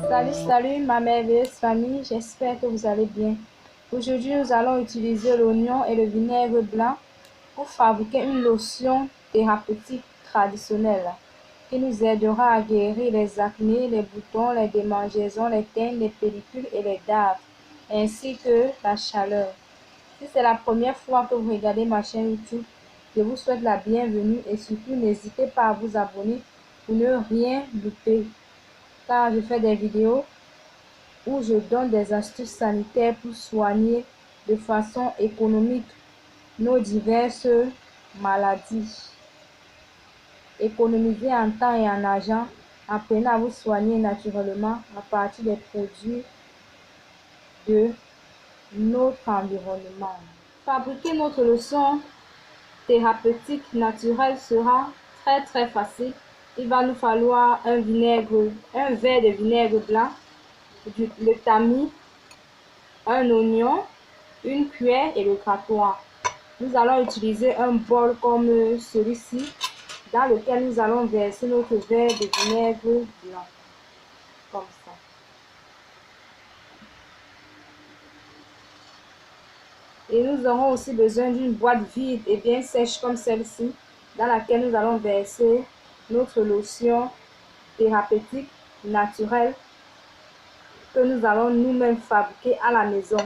Salut ma merveilleuse famille, j'espère que vous allez bien. Aujourd'hui, nous allons utiliser l'oignon et le vinaigre blanc pour fabriquer une lotion thérapeutique traditionnelle qui nous aidera à guérir les acnés, les boutons, les démangeaisons, les teintes, les pellicules et les dards, ainsi que la chaleur. Si c'est la première fois que vous regardez ma chaîne YouTube, je vous souhaite la bienvenue et surtout n'hésitez pas à vous abonner pour ne rien louper, car je fais des vidéos où je donne des astuces sanitaires pour soigner de façon économique nos diverses maladies. Économisez en temps et en argent, apprenez à vous soigner naturellement à partir des produits de notre environnement. Fabriquer notre lotion thérapeutique naturelle sera très facile. Il va nous falloir un verre de vinaigre blanc, le tamis, un oignon, une cuillère et le grattoir. Nous allons utiliser un bol comme celui-ci dans lequel nous allons verser notre verre de vinaigre blanc, comme ça. Et nous aurons aussi besoin d'une boîte vide et bien sèche comme celle-ci, dans laquelle nous allons verser notre lotion thérapeutique naturelle que nous allons nous-mêmes fabriquer à la maison.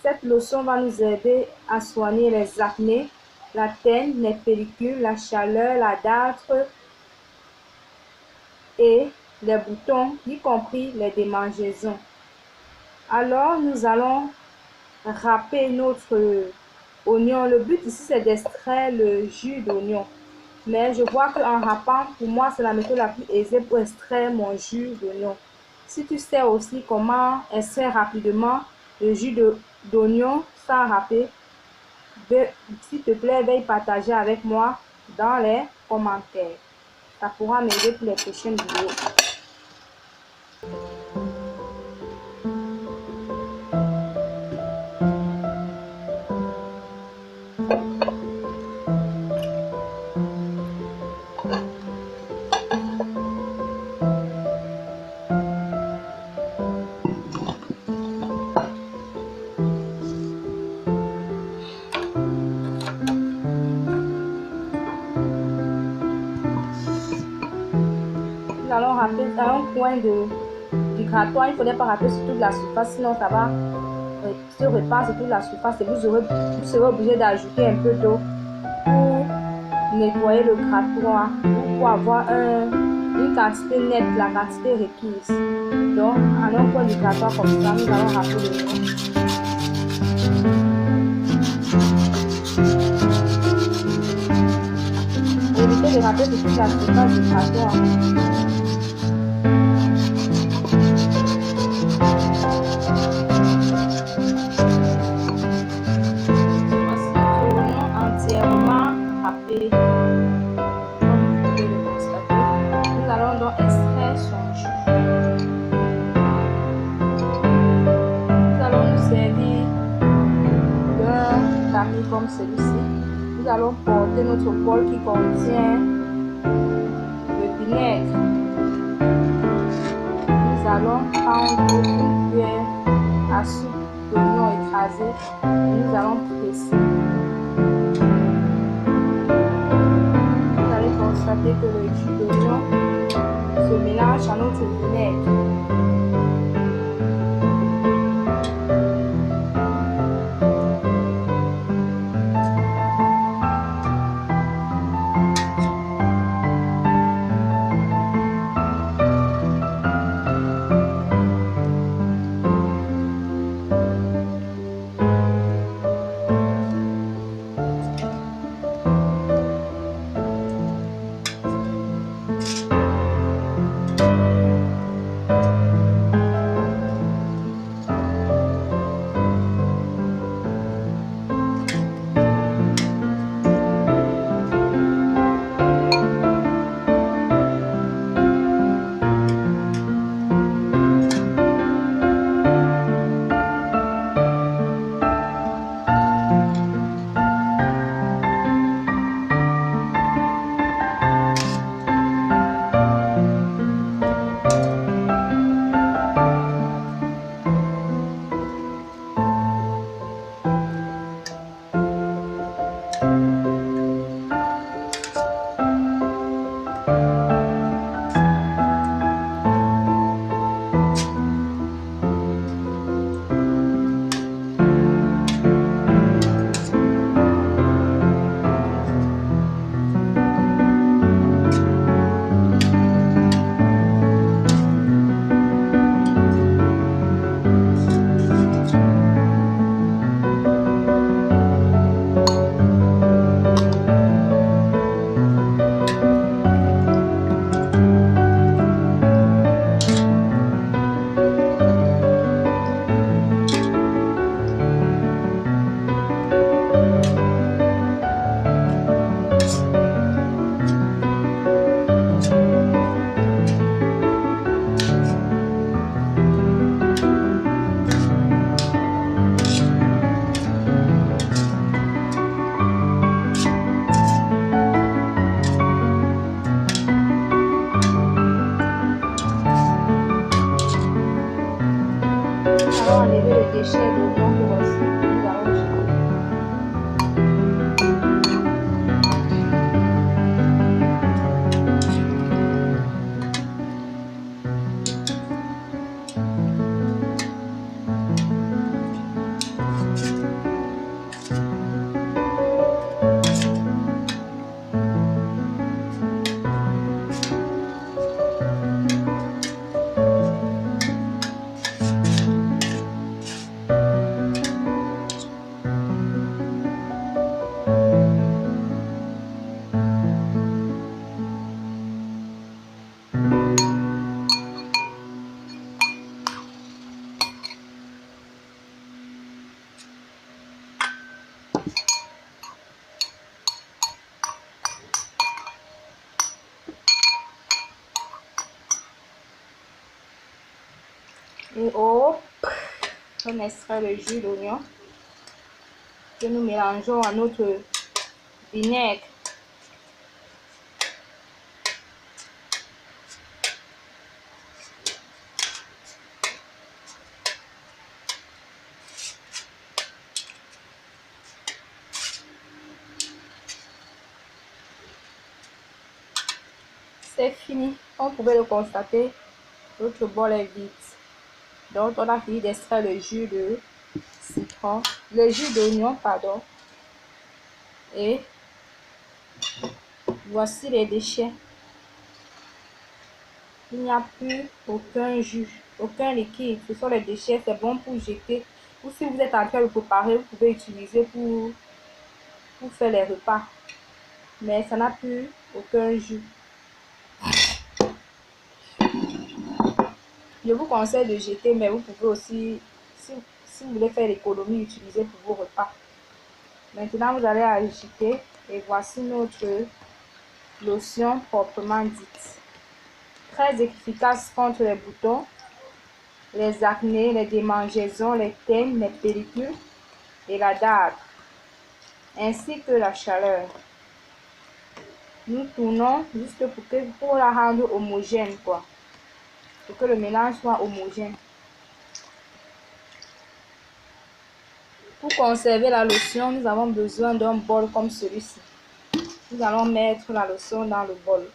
Cette lotion va nous aider à soigner les acnés, la teigne, les pellicules, la chaleur, la dartre et les boutons, y compris les démangeaisons. Alors, nous allons râper notre oignon. Le but ici, c'est d'extraire le jus d'oignon. Mais je vois qu'en râpant, pour moi, c'est la méthode la plus aisée pour extraire mon jus d'oignon. Si tu sais aussi comment extraire rapidement le jus d'oignon sans râper, s'il te plaît, veuille partager avec moi dans les commentaires. Ça pourra m'aider pour les prochaines vidéos. Nous allons râper à un coin du grattoir. Il ne faudrait pas râper sur toute la surface, sinon ça va se répandre sur toute la surface et vous serez obligé d'ajouter un peu d'eau pour nettoyer le grattoir, pour avoir une quantité nette, la quantité requise. Donc, à un coin du grattoir comme ça, nous allons râper le oignon. Évitez de râper sur toute la surface du grattoir. Nous allons donc extraire son jus. Nous allons nous servir d'un tamis comme celui-ci. Nous allons porter notre bol qui contient le vinaigre. Nous allons prendre une cuillère à soupe d'oignon écrasé et nous allons presser. Constater que le jus d'oignon se mélange à notre vinaigre. déchets d'oignons que voici. Nous allons jeter. Et hop, on extrait le jus d'oignon que nous mélangeons à notre vinaigre. C'est fini, on pouvait le constater, notre bol est vide. Donc on a fini d'extraire le jus de citron, le jus d'oignon, pardon. Et voici les déchets. Il n'y a plus aucun jus, aucun liquide. Ce sont les déchets, c'est bon pour jeter. Ou si vous êtes en train de préparer, vous pouvez utiliser pour faire les repas. Mais ça n'a plus aucun jus. Je vous conseille de jeter, mais vous pouvez aussi, si vous voulez faire l'économie, utiliser pour vos repas. Maintenant, vous allez agiter et voici notre lotion proprement dite. Très efficace contre les boutons, les acnés, les démangeaisons, les teignes, les pellicules et la dartre, ainsi que la chaleur. Nous tournons juste pour la rendre homogène, quoi. Pour que le mélange soit homogène. Pour conserver la lotion, nous avons besoin d'un bol comme celui-ci. Nous allons mettre la lotion dans le bol.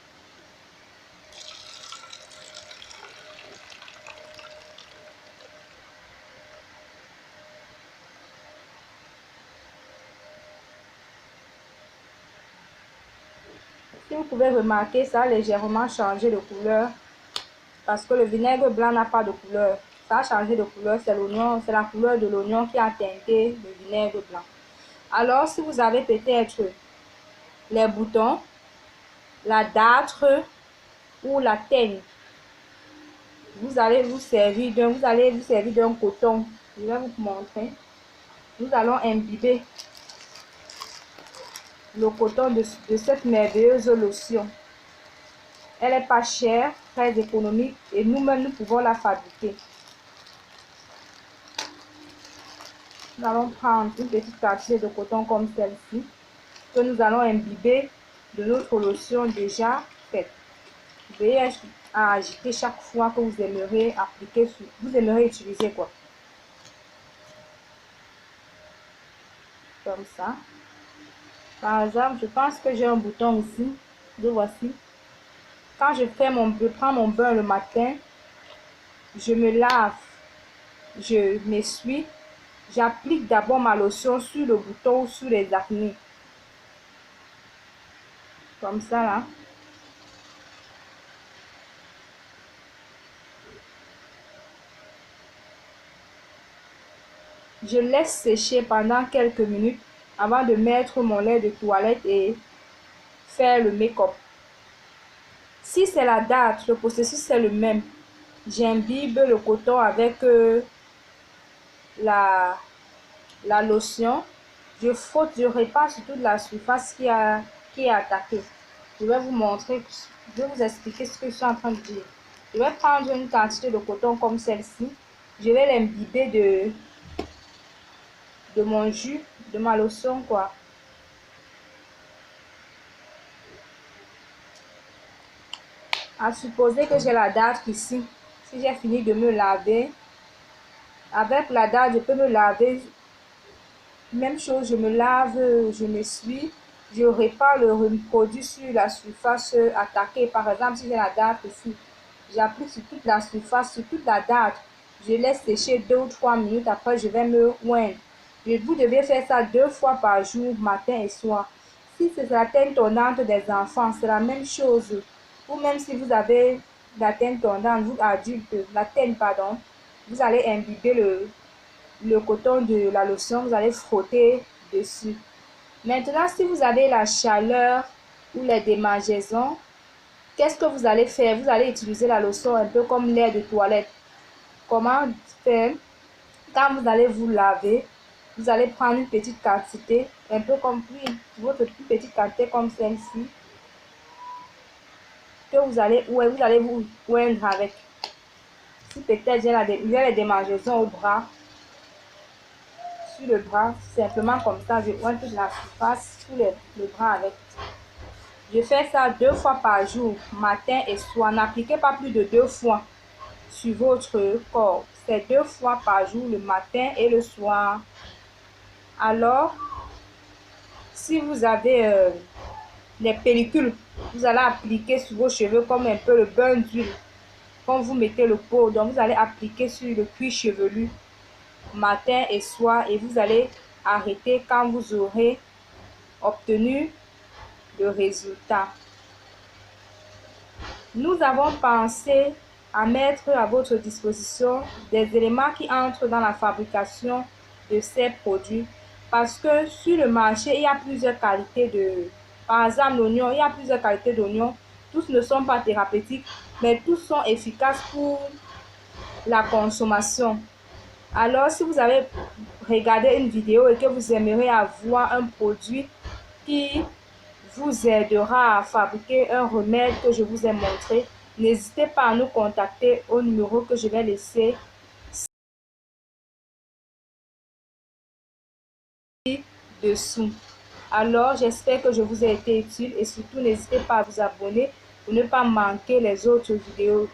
Si vous pouvez remarquer, ça a légèrement changé de couleur parce que le vinaigre blanc n'a pas de couleur. Ça a changé de couleur, c'est l'oignon, c'est la couleur de l'oignon qui a teinté le vinaigre blanc. Alors, si vous avez peut-être les boutons, la dartre ou la teigne, vous allez vous servir d'un coton. Je vais vous montrer. Nous allons imbiber le coton de cette merveilleuse lotion. Elle n'est pas chère, très économique et nous-mêmes nous pouvons la fabriquer. Nous allons prendre une petite quantité de coton comme celle-ci que nous allons imbiber de notre lotion déjà faite. Veuillez agiter chaque fois que vous aimeriez appliquer, vous aimeriez utiliser quoi. Comme ça. Par exemple, je pense que j'ai un bouton ici. Le voici. Quand je prends mon bain le matin, je me lave, je m'essuie, j'applique d'abord ma lotion sur le bouton ou sur les acnés. Comme ça là. Je laisse sécher pendant quelques minutes avant de mettre mon lait de toilette et faire le make-up. Si c'est la dartre, le processus est le même. J'imbibe le coton avec la lotion. Je frotte, je repasse sur toute la surface qui est attaquée. Je vais vous montrer, je vais vous expliquer ce que je suis en train de dire. Je vais prendre une quantité de coton comme celle-ci. Je vais l'imbiber de mon jus, de ma lotion, quoi. À supposer que j'ai la dartre ici. Si j'ai fini de me laver, Avec la date, je peux me laver. Même chose, je me lave, je m'essuie, je répare le produit sur la surface attaquée. Par exemple, si j'ai la date ici, j'applique sur toute la surface, sur toute la date. Je laisse sécher 2 ou 3 minutes, après je vais me oindre. Vous devez faire ça 2 fois par jour, matin et soir. Si c'est la teinte tondante des enfants, c'est la même chose. Ou même si vous avez la teinte tondante, vous adultes, la teinte, pardon, vous allez imbiber le coton de la lotion, vous allez frotter dessus. Maintenant, si vous avez la chaleur ou les démangeaisons, qu'est-ce que vous allez faire? Vous allez utiliser la lotion un peu comme l'air de toilette. Comment faire? Quand vous allez vous laver, vous allez prendre une petite quantité, un peu comme votre petite quantité comme celle-ci, que vous allez vous oindre avec. Si peut-être j'ai les démangeaisons au bras, sur le bras, simplement comme ça, je oins toute la surface sur le bras avec. Je fais ça 2 fois par jour, matin et soir. N'appliquez pas plus de 2 fois sur votre corps. C'est 2 fois par jour, le matin et le soir. Alors, si vous avez les pellicules, vous allez appliquer sur vos cheveux comme un peu le bain d'huile. Quand vous mettez le pot, donc vous allez appliquer sur le cuir chevelu matin et soir et vous allez arrêter quand vous aurez obtenu le résultat. Nous avons pensé à mettre à votre disposition des éléments qui entrent dans la fabrication de ces produits parce que sur le marché, il y a plusieurs qualités de... Par exemple, l'oignon, il y a plusieurs qualités d'oignons. Tous ne sont pas thérapeutiques, mais tous sont efficaces pour la consommation. Alors, si vous avez regardé une vidéo et que vous aimeriez avoir un produit qui vous aidera à fabriquer un remède que je vous ai montré, n'hésitez pas à nous contacter au numéro que je vais laisser ci-dessous. Alors, j'espère que je vous ai été utile et surtout n'hésitez pas à vous abonner pour ne pas manquer les autres vidéos.